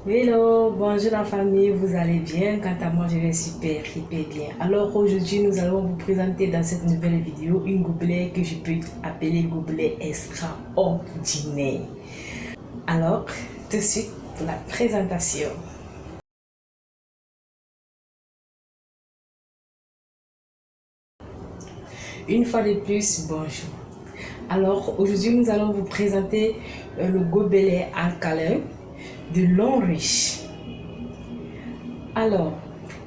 Hello, bonjour la famille, vous allez bien? Quant à moi, je vais super, hyper bien. Alors aujourd'hui, nous allons vous présenter dans cette nouvelle vidéo une gobelet que je peux appeler gobelet extraordinaire. Alors, tout de suite pour la présentation. Une fois de plus, bonjour. Alors aujourd'hui, nous allons vous présenter le gobelet alcalin de Longreach. Alors,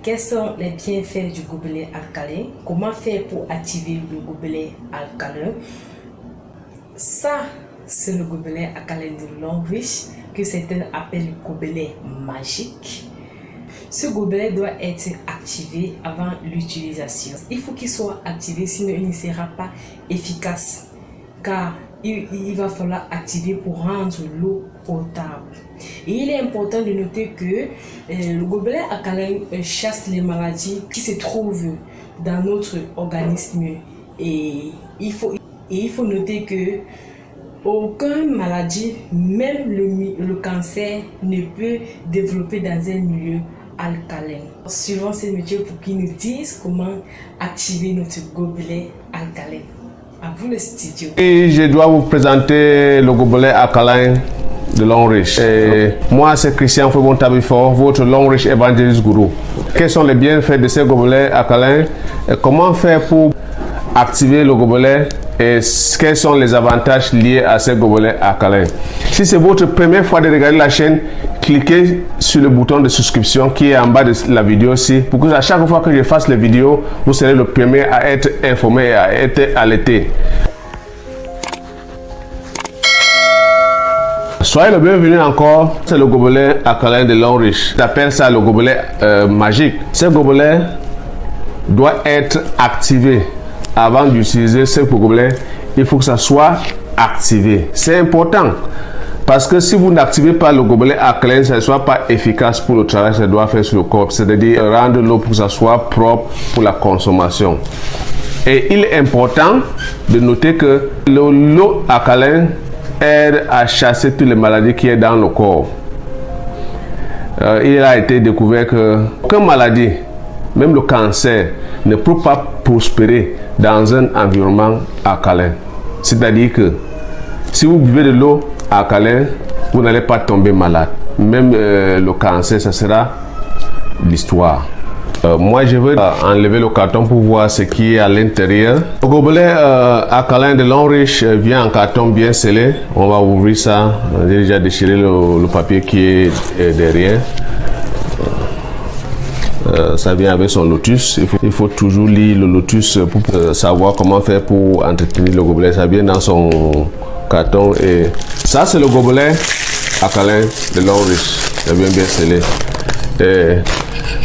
quels sont les bienfaits du gobelet alcalin? Comment faire pour activer le gobelet alcalin? Ça, c'est le gobelet alcalin de Longreach que certains appellent le gobelet magique. Ce gobelet doit être activé avant l'utilisation. Il faut qu'il soit activé, sinon il ne sera pas efficace, car il va falloir activer pour rendre l'eau potable. Et il est important de noter que le gobelet alcalin chasse les maladies qui se trouvent dans notre organisme. Et il faut noter que aucune maladie, même le cancer, ne peut développer dans un milieu alcalin. Suivons ces métiers pour qu'ils nous disent comment activer notre gobelet alcalin. À vous le studio. Et je dois vous présenter le gobelet alcalin de Longreach. Moi, c'est Christian Febon-Tabifort, votre Longreach Evangelist Guru. Quels sont les bienfaits de ces gobelets alcalins? Comment faire pour activer le gobelet? Et quels sont les avantages liés à ces gobelets alcalins? Si c'est votre première fois de regarder la chaîne, cliquez sur le bouton de souscription qui est en bas de la vidéo aussi, pour que à chaque fois que je fasse les vidéos, vous serez le premier à être informé et à être alerté. Soyez le bienvenu encore, c'est le gobelet alcalin de Longreach. J'appelle ça le gobelet magique. Ce gobelet doit être activé. Avant d'utiliser ce gobelet, il faut que ça soit activé. C'est important parce que si vous n'activez pas le gobelet alcalin, ça ne sera pas efficace pour le travail que ça doit faire sur le corps, c'est-à-dire rendre l'eau pour que ça soit propre pour la consommation. Et il est important de noter que l'eau alcalin aide à chasser toutes les maladies qui sont dans le corps. Il a été découvert que aucune maladie, même le cancer, ne peut pas prospérer dans un environnement alcalin. C'est-à-dire que si vous buvez de l'eau alcalin, vous n'allez pas tomber malade. Même le cancer, ça sera l'histoire. Moi, je veux enlever le carton pour voir ce qui est à l'intérieur. Le gobelet alcalin de Longreach vient en carton bien scellé. On va ouvrir ça. On a déjà déchiré le papier qui est derrière. Ça vient avec son lotus. Il faut toujours lire le lotus pour savoir comment faire pour entretenir le gobelet. Ça vient dans son carton. Et ça, c'est le gobelet alcalin de Longreach. Ça vient bien scellé. Et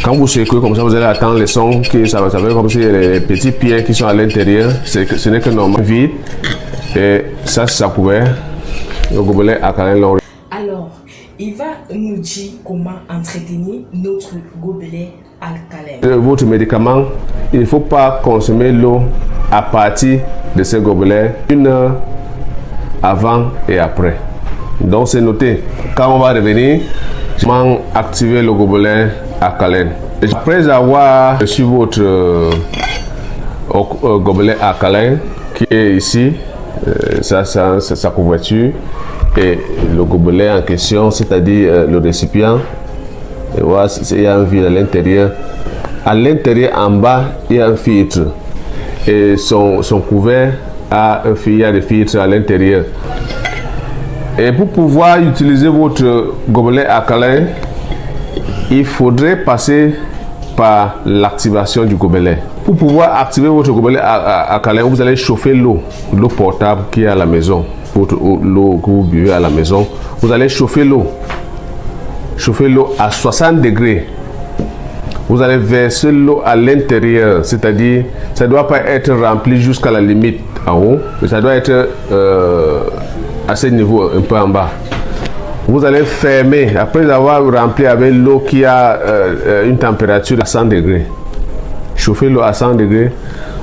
quand vous secouez comme ça, vous allez attendre les sons qui ça va comme si les petits pieds qui sont à l'intérieur. Ce n'est que normal vide. Et ça, c'est sa couvert. Le gobelet alcalin de Longreach. Alors, il va nous dire comment entretenir notre gobelet alcalin. Votre médicament, il ne faut pas consommer l'eau à partir de ce gobelet 1 heure avant et après. Donc c'est noté. Quand on va revenir, comment activer le gobelet alcalin. Après avoir reçu votre gobelet alcalin qui est ici, sa couverture et le gobelet en question, c'est-à-dire le récipient. Et voilà, il y a un vide à l'intérieur. À l'intérieur, en bas, il y a un filtre. Et son couvert a un filtre de filtre à l'intérieur. Et pour pouvoir utiliser votre gobelet alcalin, il faudrait passer par l'activation du gobelet. Pour pouvoir activer votre gobelet alcalin, vous allez chauffer l'eau potable qui est à la maison. L'eau que vous buvez à la maison, vous allez chauffer l'eau. Chauffez l'eau à 60 degrés. Vous allez verser l'eau à l'intérieur, c'est-à-dire ça ne doit pas être rempli jusqu'à la limite en haut, mais ça doit être à ce niveau un peu en bas. Vous allez fermer après avoir rempli avec l'eau qui a une température à 100 degrés. Chauffez l'eau à 100 degrés.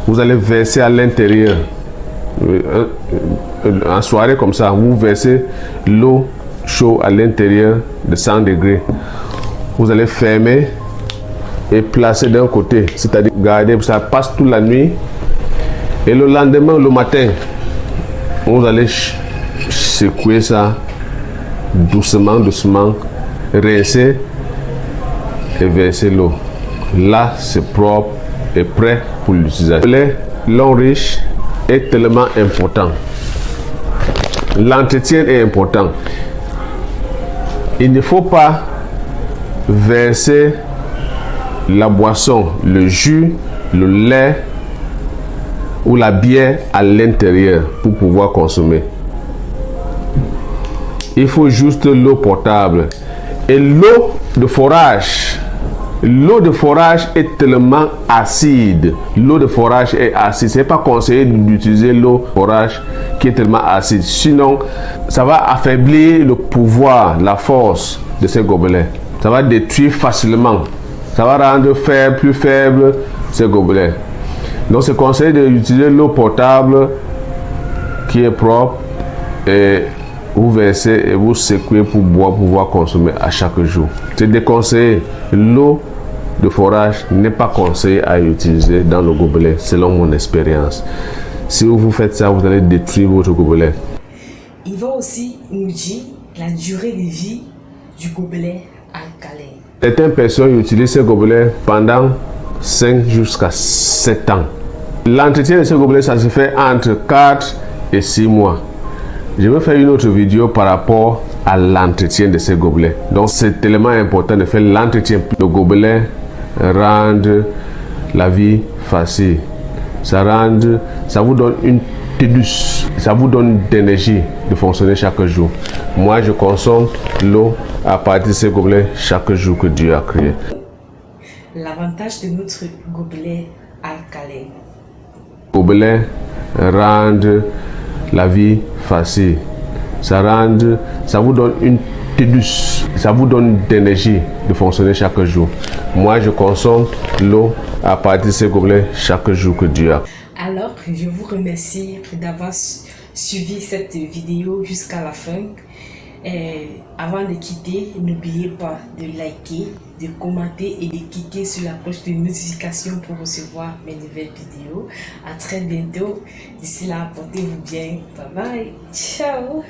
Vous allez verser à l'intérieur. En soirée comme ça, vous versez l'eau chaud à l'intérieur de 100 degrés. Vous allez fermer et placer d'un côté, c'est-à-dire garder, ça passe toute la nuit. Et le lendemain, le matin, vous allez secouer ça doucement, rincer et verser l'eau. Là, c'est propre et prêt pour l'utilisation. Le long riche est tellement important. L'entretien est important. Il ne faut pas verser la boisson, le jus, le lait ou la bière à l'intérieur pour pouvoir consommer. Il faut juste l'eau potable. Et l'eau de forage est tellement acide. L'eau de forage est acide. Ce n'est pas conseillé d'utiliser l'eau de forage qui est tellement acide. Sinon, ça va affaiblir le pouvoir, la force de ces gobelets. Ça va détruire facilement. Ça va rendre plus faible ces gobelets. Donc, c'est conseillé d'utiliser l'eau potable qui est propre et vous versez et vous secouez pour boire, pour pouvoir consommer à chaque jour. C'est déconseillé. L'eau de forage n'est pas conseillée à utiliser dans le gobelet, selon mon expérience. Si vous faites ça, vous allez détruire votre gobelet. Il va aussi nous dire la durée de vie du gobelet alcalin. Certaines personnes utilisent ces gobelets pendant 5 jusqu'à 7 ans. L'entretien de ce gobelet, ça se fait entre 4 et 6 mois. Je vais faire une autre vidéo par rapport à l'entretien de ces gobelets. Donc c'est tellement important de faire l'entretien. Le gobelet rend la vie facile. Ça vous donne une tédus. Ça vous donne d'énergie de fonctionner chaque jour. Moi, je consomme l'eau à partir de ces gobelets chaque jour que Dieu a créé. L'avantage de notre gobelet alcalin. Le gobelet rend la vie facile. Ça vous donne une tédus. Ça vous donne d'énergie de fonctionner chaque jour. Moi, je consomme l'eau à partir de ces gobelets chaque jour que Dieu a. Alors, je vous remercie d'avoir suivi cette vidéo jusqu'à la fin. Et avant de quitter, n'oubliez pas de liker, de commenter et de cliquer sur la cloche de notification pour recevoir mes nouvelles vidéos. À très bientôt. D'ici là, portez-vous bien. Bye bye. Ciao.